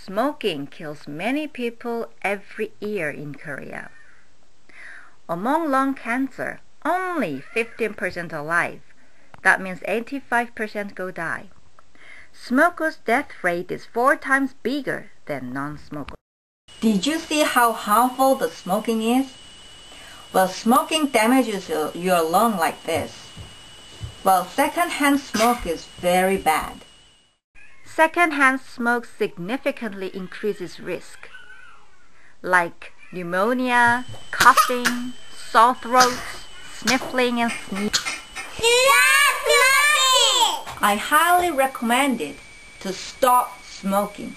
Smoking kills many people every year in Korea. Among lung cancer, only 15% are alive. That means 85% go die. Smokers' death rate is 4 times bigger than non-smokers. Did you see how harmful the smoking is? Well, smoking damages your lung like this. Well, secondhand smoke is very bad. Secondhand smoke significantly increases risk, like pneumonia, coughing, sore throats, sniffling, and sneezing. I highly recommend it to stop smoking.